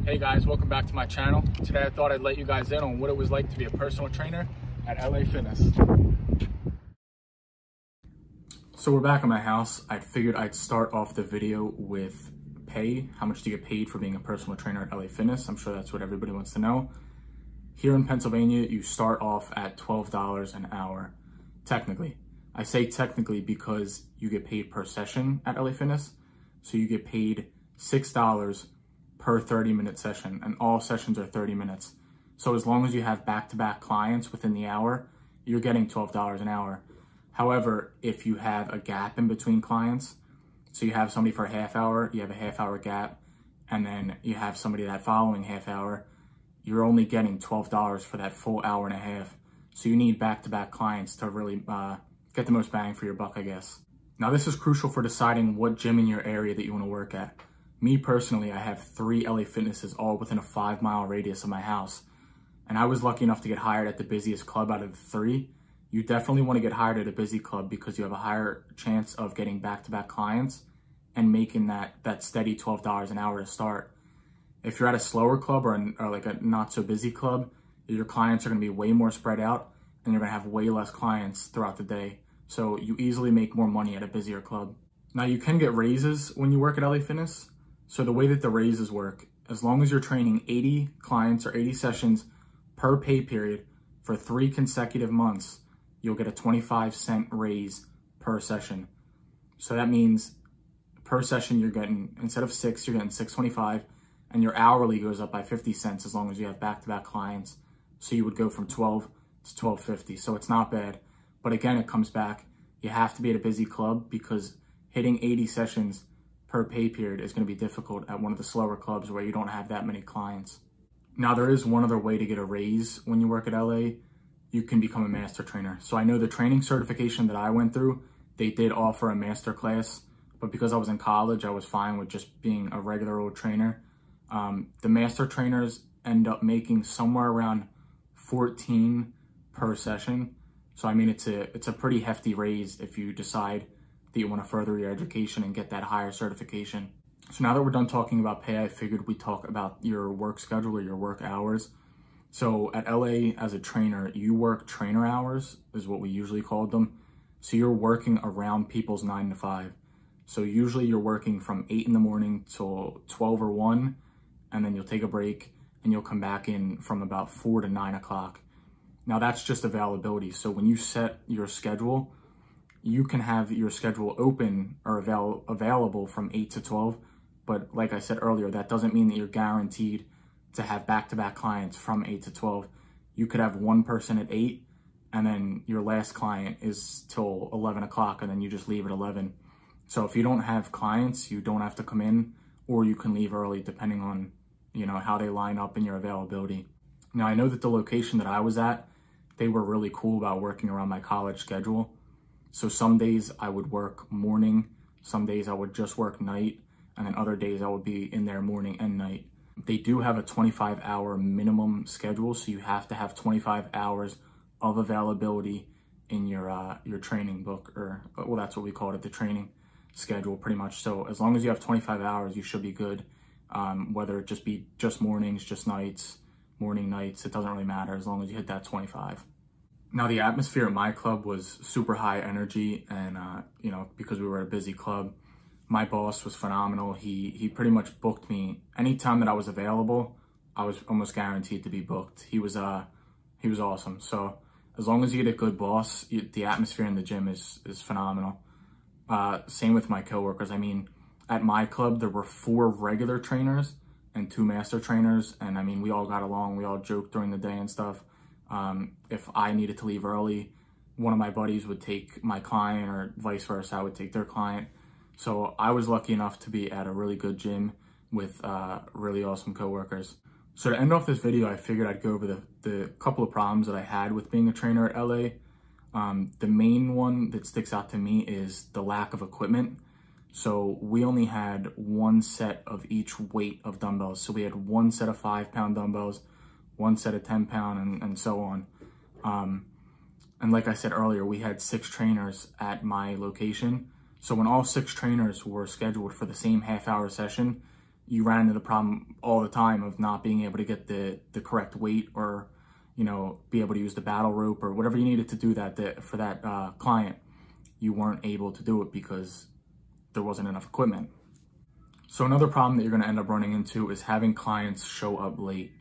Hey guys, welcome back to my channel. Today I thought I'd let you guys in on what it was like to be a personal trainer at LA Fitness. So we're back at my house. I figured I'd start off the video with pay. How much do you get paid for being a personal trainer at LA Fitness? I'm sure that's what everybody wants to know. Here in Pennsylvania, you start off at $12 an hour, technically. I say technically because you get paid per session at LA Fitness. So you get paid $6 per 30-minute session, and all sessions are 30 minutes. So as long as you have back-to-back clients within the hour, you're getting $12 an hour. However, if you have a gap in between clients, so you have somebody for a half hour, you have a half-hour gap, and then you have somebody that following half hour, you're only getting $12 for that full hour and a half. So you need back-to-back clients to really get the most bang for your buck, I guess. Now this is crucial for deciding what gym in your area that you want to work at. Me personally, I have 3 LA Fitnesses all within a 5-mile radius of my house. And I was lucky enough to get hired at the busiest club out of the 3. You definitely want to get hired at a busy club because you have a higher chance of getting back-to-back clients and making that steady $12 an hour to start. If you're at a slower club or like a not so busy club, your clients are going to be way more spread out and you're going to have way less clients throughout the day. So you easily make more money at a busier club. Now you can get raises when you work at LA Fitness. So the way that the raises work, as long as you're training 80 clients or 80 sessions per pay period for 3 consecutive months, you'll get a 25-cent raise per session. So that means per session you're getting, instead of 6, you're getting $6.25, and your hourly goes up by 50 cents as long as you have back-to-back clients. So you would go from 12 to $12.50. So it's not bad. But again, it comes back. You have to be at a busy club because hitting 80 sessions per pay period is going to be difficult at one of the slower clubs where you don't have that many clients. Now there is one other way to get a raise when you work at LA. You can become a master trainer. So I know the training certification that I went through, they did offer a master class, but because I was in college, I was fine with just being a regular old trainer. The master trainers end up making somewhere around 14 per session. So I mean, it's a pretty hefty raise if you decide that you want to further your education and get that higher certification. So now that we're done talking about pay, I figured we'd talk about your work schedule or your work hours. So at LA, as a trainer, you work trainer hours, is what we usually call them. So you're working around people's 9 to 5. So usually you're working from 8 in the morning till 12 or 1, and then you'll take a break and you'll come back in from about 4 to 9 o'clock. Now that's just availability. So when you set your schedule, you can have your schedule open or available from 8 to 12. But like I said earlier, that doesn't mean that you're guaranteed to have back-to-back clients from 8 to 12. You could have one person at 8 and then your last client is till 11 o'clock and then you just leave at 11. So if you don't have clients, you don't have to come in, or you can leave early depending on, how they line up in your availability. Now I know that the location that I was at, they were really cool about working around my college schedule. So some days I would work morning, some days I would just work night, and then other days I would be in there morning and night. They do have a 25-hour minimum schedule, so you have to have 25 hours of availability in your training book, or, well, that's what we call it, the training schedule, pretty much. So as long as you have 25 hours, you should be good. Whether it just be just mornings, just nights, morning, nights, it doesn't really matter as long as you hit that 25. Now the atmosphere at my club was super high energy, and because we were a busy club, my boss was phenomenal. He pretty much booked me anytime that I was available. I was almost guaranteed to be booked. He was awesome. So as long as you get a good boss, the atmosphere in the gym is phenomenal. Same with my coworkers. I mean, at my club there were 4 regular trainers and 2 master trainers, and I mean, we all got along. We all joked during the day and stuff. If I needed to leave early, one of my buddies would take my client, or vice versa, I would take their client. So I was lucky enough to be at a really good gym with really awesome coworkers. So to end off this video, I figured I'd go over the couple of problems that I had with being a trainer at LA. The main one that sticks out to me is the lack of equipment. So we only had 1 set of each weight of dumbbells. So we had 1 set of 5-pound dumbbells, 1 set of 10-pound, and so on. And like I said earlier, we had 6 trainers at my location. So when all 6 trainers were scheduled for the same half-hour session, you ran into the problem all the time of not being able to get the correct weight, or, you know, be able to use the battle rope or whatever you needed to do for that client, you weren't able to do it because there wasn't enough equipment. So another problem that you're going to end up running into is having clients show up late.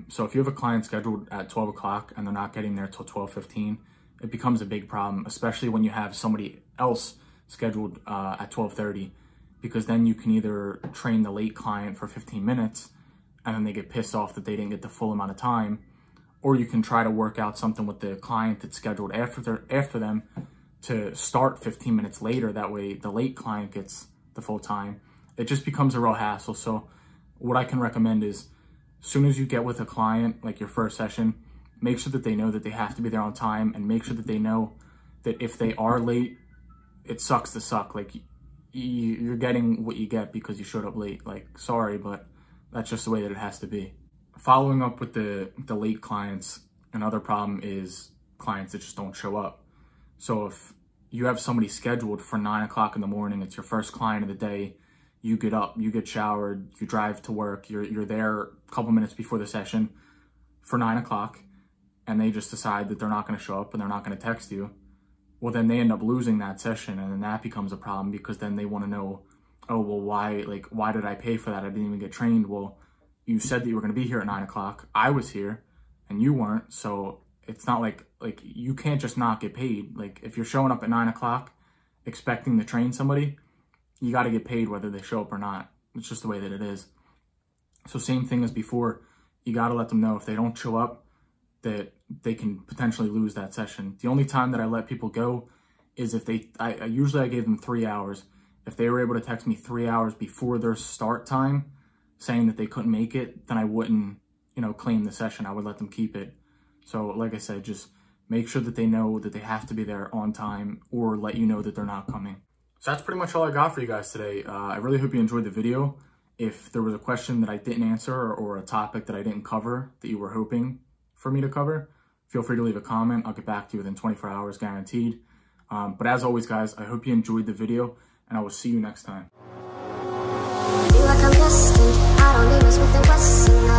So if you have a client scheduled at 12 o'clock and they're not getting there till 12:15, it becomes a big problem, especially when you have somebody else scheduled at 12:30, because then you can either train the late client for 15 minutes and then they get pissed off that they didn't get the full amount of time, or you can try to work out something with the client that's scheduled after them to start 15 minutes later. That way the late client gets the full time. It just becomes a real hassle. So what I can recommend is, as soon as you get with a client, like your first session, make sure that they know that they have to be there on time, and make sure that they know that if they are late, it sucks to suck. Like, you're getting what you get because you showed up late. Like, sorry, but that's just the way that it has to be. Following up with the late clients, another problem is clients that just don't show up. So if you have somebody scheduled for 9 o'clock in the morning, it's your first client of the day, you get up, you get showered, you drive to work, you're there a couple minutes before the session for 9 o'clock, and they just decide that they're not going to show up and they're not going to text you, well, then they end up losing that session, and then that becomes a problem, because then they want to know, oh, well, why did I pay for that? I didn't even get trained. Well, you said that you were going to be here at 9 o'clock. I was here and you weren't. So it's not like you can't just not get paid. Like, if you're showing up at 9 o'clock expecting to train somebody, you got to get paid whether they show up or not. It's just the way that it is. So same thing as before, you got to let them know if they don't show up that they can potentially lose that session. The only time that I let people go is if usually I gave them 3 hours. If they were able to text me 3 hours before their start time saying that they couldn't make it, then I wouldn't, you know, claim the session. I would let them keep it. So like I said, just make sure that they know that they have to be there on time, or let you know that they're not coming. So that's pretty much all I got for you guys today. I really hope you enjoyed the video. If there was a question that I didn't answer, or a topic that I didn't cover that you were hoping for me to cover, feel free to leave a comment. I'll get back to you within 24 hours, guaranteed. But as always, guys, I hope you enjoyed the video, and I will see you next time. Feel like I'm destined. I don't need us with the West.